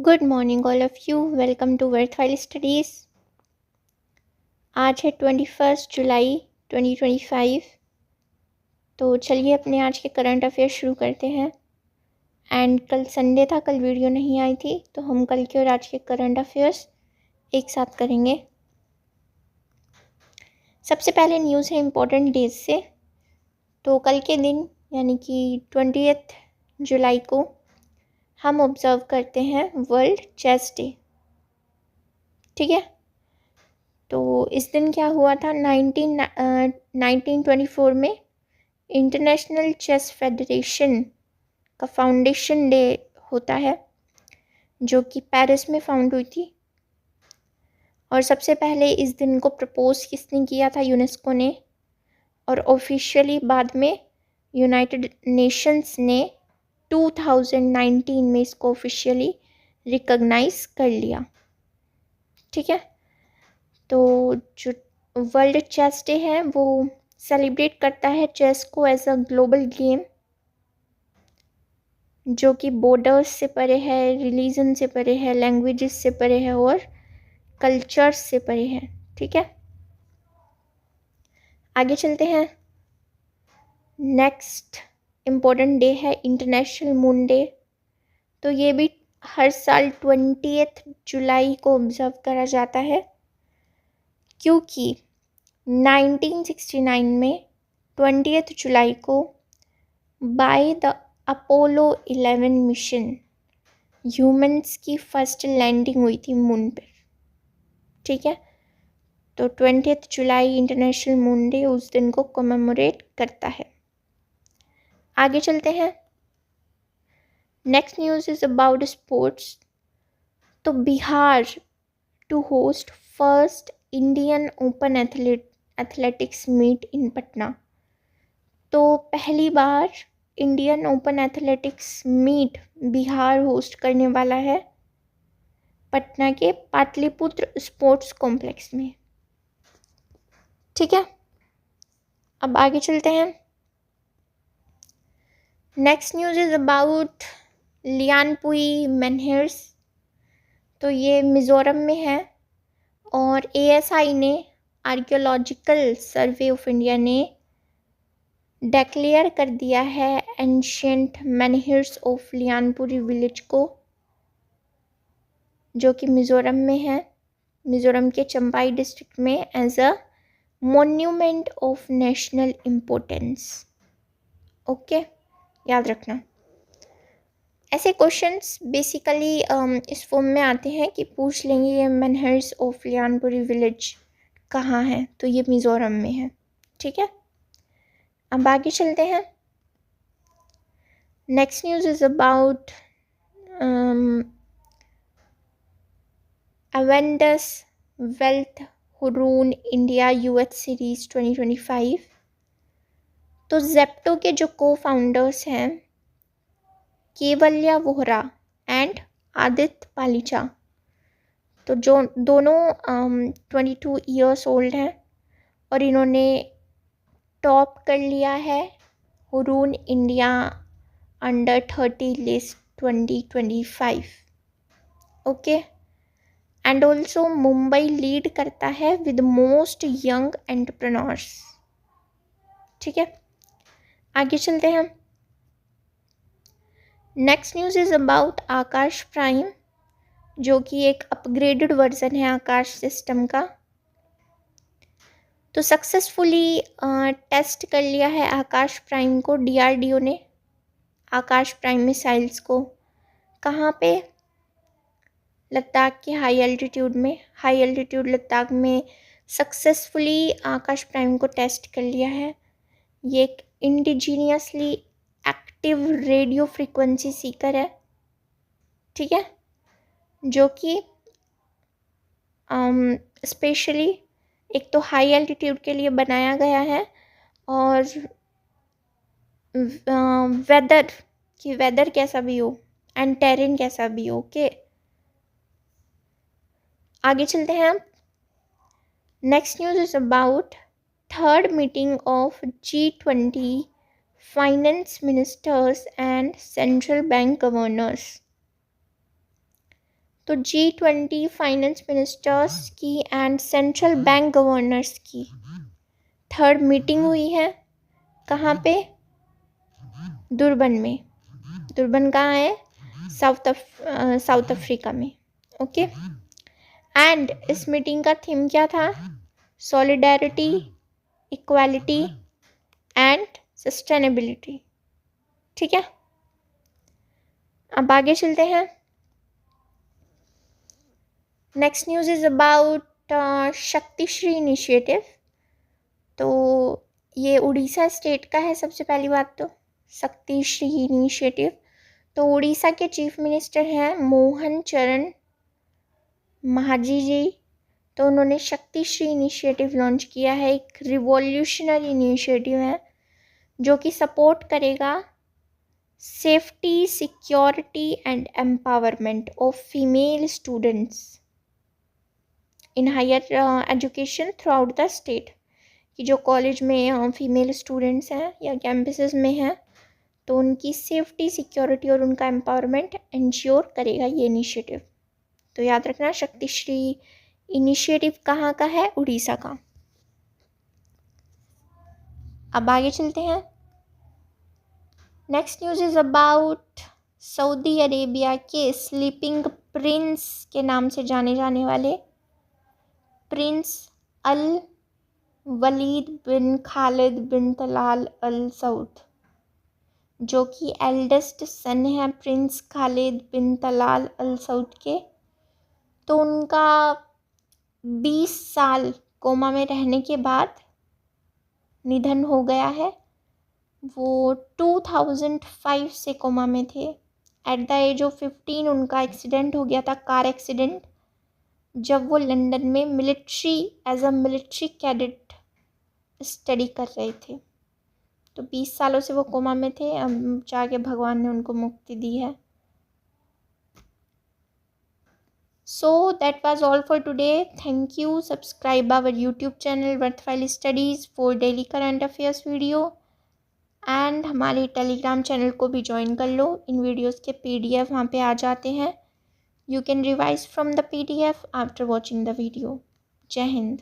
Good morning all of you. Welcome to worthwhile studies. आज है 21 जुलाई 2025। तो चलिए अपने आज के करंट अफेयर शुरू करते हैं। एंड कल संडे था, कल वीडियो नहीं आई थी, तो हम कल के और आज के करंट अफेयर्स एक साथ करेंगे। सबसे पहले न्यूज़ है इम्पोर्टेंट डेज से। तो कल के दिन यानी कि 20 जुलाई को हम ऑब्ज़र्व करते हैं वर्ल्ड चेस डे। ठीक है। तो इस दिन क्या हुआ था, 1924 में इंटरनेशनल चेस फेडरेशन का फाउंडेशन डे होता है, जो कि पेरिस में फाउंड हुई थी। और सबसे पहले इस दिन को प्रपोज किसने किया था? यूनेस्को ने। और ऑफिशियली बाद में यूनाइटेड नेशंस ने 2019 में इसको ऑफिशियली रिकॉग्नाइज कर लिया। ठीक है। तो जो वर्ल्ड चेस डे है वो सेलिब्रेट करता है चेस को एज अ ग्लोबल गेम, जो कि बॉर्डर्स से परे है, रिलीजन से परे है, लैंग्वेजेस से परे है और कल्चर्स से परे है। ठीक है, आगे चलते हैं। नेक्स्ट इम्पोर्टेंट डे है इंटरनेशनल मून डे। तो ये भी हर साल 20 जुलाई को ऑब्जर्व करा जाता है, क्योंकि 1969 में 20 जुलाई को by the Apollo 11 mission humans की फर्स्ट लैंडिंग हुई थी मून पर। ठीक है। तो 20 जुलाई इंटरनेशनल मून डे उस दिन को कमेमोरेट करता है। आगे चलते हैं। Next news is about sports. तो Bihar to host first Indian open athletics meet in Patna. तो पहली बार Indian open athletics meet Bihar host करने वाला है पटना के पाटलिपुत्र स्पोर्ट्स कॉम्प्लेक्स में। ठीक है, अब आगे चलते हैं। Next news is about Lianpui menhirs. तो ये मिज़ोरम में है और ASI ने, आर्कियोलॉजिकल सर्वे ऑफ इंडिया ने डेक्लेयर कर दिया है ancient menhirs of Lianpui village को, जो कि मिज़ोरम में है, मिज़ोरम के चंपाई डिस्ट्रिक्ट में, as a monument of national importance. Okay, याद रखना। ऐसे क्वेश्चंस बेसिकली इस फॉर्म में आते हैं कि पूछ लेंगे ये मेनहिर्स ऑफ लियानपुरी विलेज कहाँ है, तो ये मिज़ोरम में है। ठीक है, अब आगे चलते हैं। Next news is about Avendus wealth Hurun India UH series 2025। तो जेप्टो के जो को फाउंडर्स हैं केवल्या वोहरा एंड आदित्य पालीचा, तो जो दोनों 22 ईयर्स ओल्ड हैं और इन्होंने टॉप कर लिया है Hurun India under 30 list 2025। Okay, and also Mumbai lead करता है विद मोस्ट यंग एंटरप्रेन्योर्स। ठीक है, आगे चलते हैं। Next news is about Akash prime, जो कि एक अपग्रेडेड वर्जन है आकाश सिस्टम का। तो सक्सेसफुली टेस्ट कर लिया है आकाश प्राइम को DRDO ने, आकाश प्राइम मिसाइल्स को। कहाँ पे? लद्दाख के हाई एल्टीट्यूड में, हाई एल्टीट्यूड लद्दाख में सक्सेसफुली आकाश प्राइम को टेस्ट कर लिया है। ये एक indigenously active radio frequency Sikar है। ठीक है, जो कि स्पेशली एक तो हाई एल्टीट्यूड के लिए बनाया गया है और वेदर कैसा भी हो एंड टेरेन कैसा भी हो। ओके, आगे चलते हैं। Next news is about third meeting of G20 finance ministers and central bank governors. तो G20 फाइनेंस मिनिस्टर्स की एंड सेंट्रल बैंक गवर्नर्स की थर्ड मीटिंग हुई है। कहाँ पे? दुरबन में। दुरबन कहाँ है? साउथ अफ्रीका में। ओके। एंड इस मीटिंग का थीम क्या था? Solidarity, equality and sustainability. ठीक है, अब आगे चलते हैं। Next news is about Shaktishree initiative. तो ये उड़ीसा स्टेट का है। सबसे पहली बात तो शक्तिश्री इनिशिएटिव, तो उड़ीसा के चीफ मिनिस्टर हैं मोहन चरण मांझी जी। तो उन्होंने शक्तिश्री इनिशिएटिव लॉन्च किया है। एक रिवॉल्यूशनरी इनिशिएटिव है जो कि सपोर्ट करेगा safety, security and empowerment of female students in higher education throughout the state. कि जो कॉलेज में फीमेल स्टूडेंट्स हैं या कैंपसेस में हैं, तो उनकी सेफ्टी, सिक्योरिटी और उनका एम्पावरमेंट इंश्योर करेगा ये इनिशिएटिव। तो याद रखना, शक्तिश्री इनिशिएटिव कहाँ का है? उड़ीसा का। अब आगे चलते हैं। Next news is about Saudi Arabia के स्लीपिंग प्रिंस के नाम से जाने जाने वाले प्रिंस अल वलीद बिन खालिद बिन तलाल अल सऊद, जो कि एल्डेस्ट सन है प्रिंस खालिद बिन तलाल अल सऊद के। तो उनका 20 साल कोमा में रहने के बाद निधन हो गया है। वो 2005 से कोमा में थे। एट द एज ऑफ 15 उनका एक्सीडेंट हो गया था, कार एक्सीडेंट, जब वो लंदन में as a military cadet study कर रहे थे। तो 20 सालों से वो कोमा में थे। अब जाके भगवान ने उनको मुक्ति दी है। So that was all for today. Thank you. Subscribe our YouTube channel Worthwhile Studies for daily current affairs video. And हमारे टेलीग्राम चैनल को भी ज्वाइन कर लो। इन वीडियोस के PDF वहाँ पे आ जाते हैं। You can revise from the PDF after watching the video. जय हिंद।